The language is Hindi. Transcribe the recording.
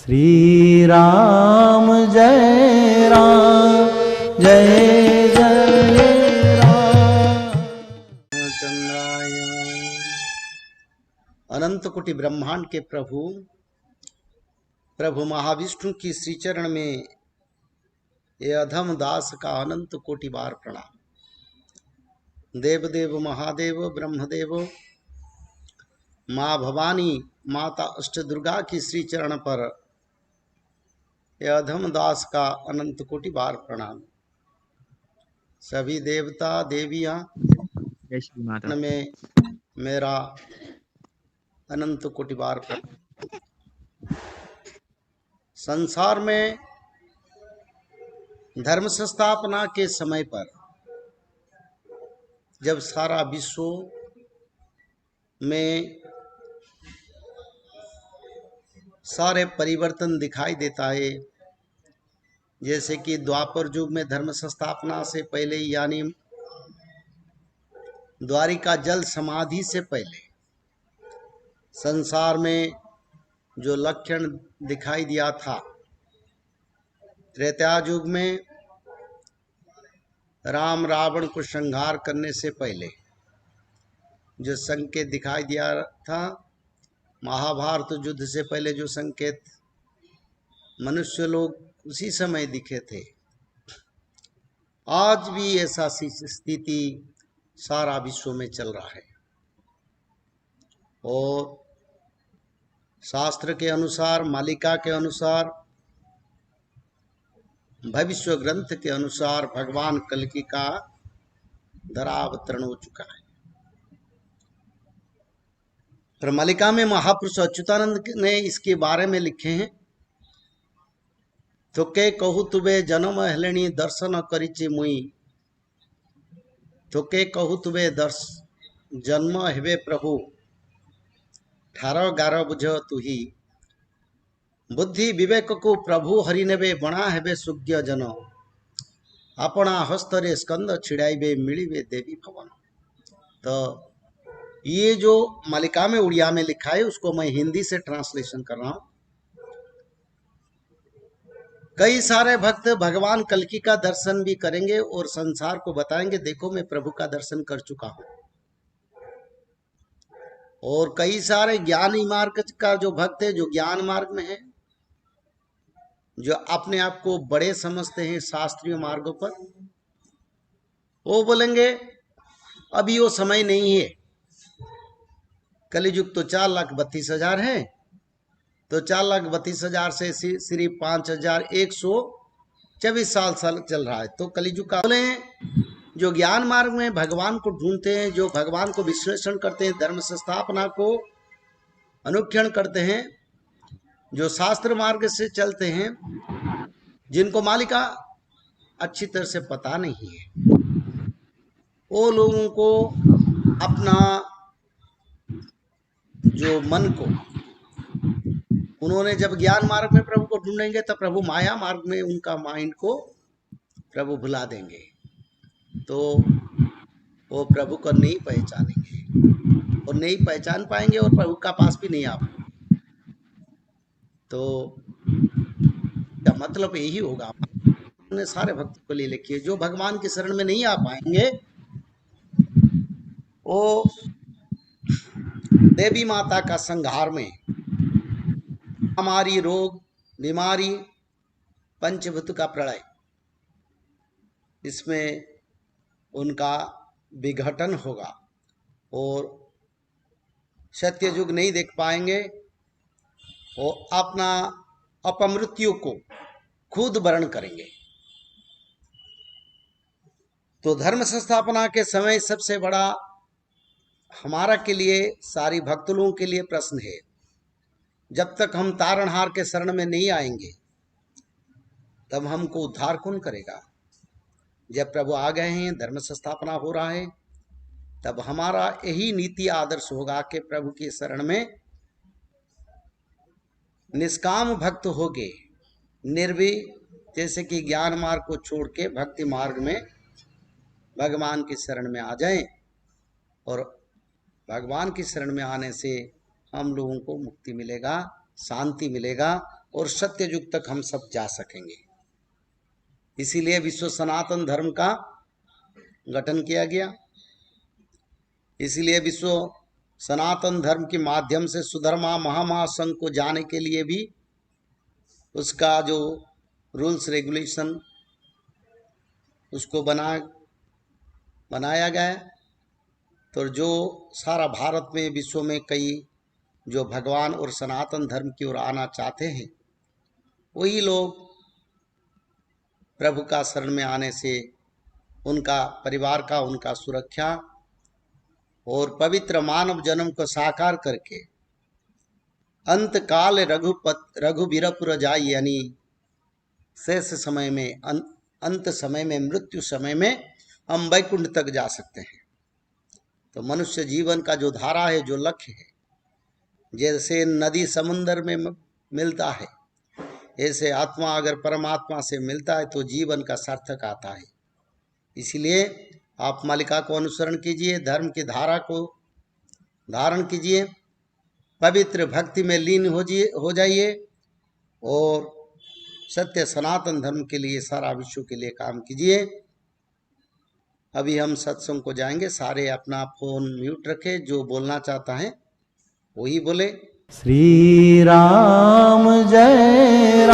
श्री राम जय राम जय जय राम। अनंत कोटि ब्रह्मांड के प्रभु महाविष्णु की श्री चरण में ये अधम दास का अनंत कोटि बार प्रणाम। देवदेव महादेव ब्रह्मदेव माँ भवानी माता अष्ट दुर्गा की श्री चरण पर यह अधम दास का अनंत कोटि बार प्रणाम। सभी देवता देवियां में मेरा अनंत कोटि बार प्रणाम। संसार में धर्म संस्थापना के समय पर जब सारा विश्व में सारे परिवर्तन दिखाई देता है, जैसे कि द्वापर युग में धर्म संस्थापना से पहले यानी द्वारिका जल समाधि से पहले संसार में जो लक्षण दिखाई दिया था, त्रेता युग में राम रावण को संहार करने से पहले जो संकेत दिखाई दिया था, महाभारत युद्ध से पहले जो संकेत मनुष्य लोग उसी समय दिखे थे, आज भी ऐसा स्थिति सारा विश्व में चल रहा है। और शास्त्र के अनुसार, मालिका के अनुसार, भविष्य ग्रंथ के अनुसार भगवान कल्कि का धरावतरण हो चुका है। पर मालिका में महापुरुष अच्युतानंद ने इसके बारे में लिखे हैं, तो के कहू तुबे जन्म हेलेणी दर्शन करिचे मुई, तो के कहू तुबे जन्म हेबे प्रभु, 18-11 बुझ तुही, बुद्धि विवेक को प्रभु हरि नेबे बणा हेबे सुज्ञ जन, अपना हस्तरे स्कंद छिड़ाइबे मिलिबे देवी भवन। तो ये जो मालिका में उड़िया में लिखा है उसको मैं हिंदी से ट्रांसलेशन कर रहा हूं। कई सारे भक्त भगवान कल्कि का दर्शन भी करेंगे और संसार को बताएंगे, देखो मैं प्रभु का दर्शन कर चुका हूं। और कई सारे ज्ञानी मार्ग का जो भक्त है, जो ज्ञान मार्ग में है, जो अपने आप को बड़े समझते हैं शास्त्रीय मार्गों पर, वो बोलेंगे अभी वो समय नहीं है। कलियुग तो 4,32,000 है, तो 4,32,000 से सिर्फ 5,124 साल चल रहा है। तो कलियुग का बोले जो ज्ञान मार्ग में भगवान को ढूंढते हैं, जो भगवान को विश्लेषण करते हैं, धर्म संस्थापना को अनुक्षण करते हैं, जो शास्त्र मार्ग से चलते हैं, जिनको मालिका अच्छी तरह से पता नहीं है, वो लोगों को अपना जो मन को, उन्होंने जब ज्ञान मार्ग में प्रभु को ढूंढेंगे तो प्रभु माया मार्ग में उनका माइंड को प्रभु भुला देंगे, तो वो प्रभु को नहीं पहचानेंगे और नहीं पहचान पाएंगे और प्रभु का पास भी नहीं आ पाएंगे। तो क्या मतलब यही होगा, उन्होंने सारे भक्तों को लिए लिखी है। जो भगवान की शरण में नहीं आ पाएंगे वो देवी माता का संहार में हमारी रोग बीमारी पंचभूत का प्रलय, इसमें उनका विघटन होगा और सत्य युग नहीं देख पाएंगे। वो अपना अपमृत्यु को खुद वर्ण करेंगे। तो धर्म संस्थापना के समय सबसे बड़ा हमारा के लिए, सारी भक्त लोगों के लिए प्रश्न है, जब तक हम तारणहार के शरण में नहीं आएंगे तब हमको उद्धार कौन करेगा। जब प्रभु आ गए हैं, धर्म संस्थापना हो रहा है, तब हमारा यही नीति आदर्श होगा कि प्रभु की शरण में निष्काम भक्त होगे, निर्भी, जैसे कि ज्ञान मार्ग को छोड़ के भक्ति मार्ग में भगवान की शरण में आ जाएं। और भगवान की शरण में आने से हम लोगों को मुक्ति मिलेगा, शांति मिलेगा, और सत्य युग तक हम सब जा सकेंगे। इसीलिए विश्व सनातन धर्म का गठन किया गया। इसीलिए विश्व सनातन धर्म के माध्यम से सुधर्मा महामहासंघ को जाने के लिए भी उसका जो रूल्स रेगुलेशन उसको बनाया गया है। तो जो सारा भारत में विश्व में कई जो भगवान और सनातन धर्म की ओर आना चाहते हैं, वही लोग प्रभु का शरण में आने से उनका परिवार का, उनका सुरक्षा और पवित्र मानव जन्म को साकार करके अंत काल रघुबीरपुर जाई, यानी शेष समय में, अंत समय में, मृत्यु समय में हम वैकुंठ तक जा सकते हैं। तो मनुष्य जीवन का जो धारा है, जो लक्ष्य है, जैसे नदी समुद्र में मिलता है, ऐसे आत्मा अगर परमात्मा से मिलता है तो जीवन का सार्थक आता है। इसलिए आप मालिका को अनुसरण कीजिए, धर्म की धारा को धारण कीजिए, पवित्र भक्ति में लीन हो जाइए और सत्य सनातन धर्म के लिए, सारा विश्व के लिए काम कीजिए। अभी हम सत्संग को जाएंगे। सारे अपना फोन म्यूट रखे, जो बोलना चाहता है वही बोले। श्री राम जय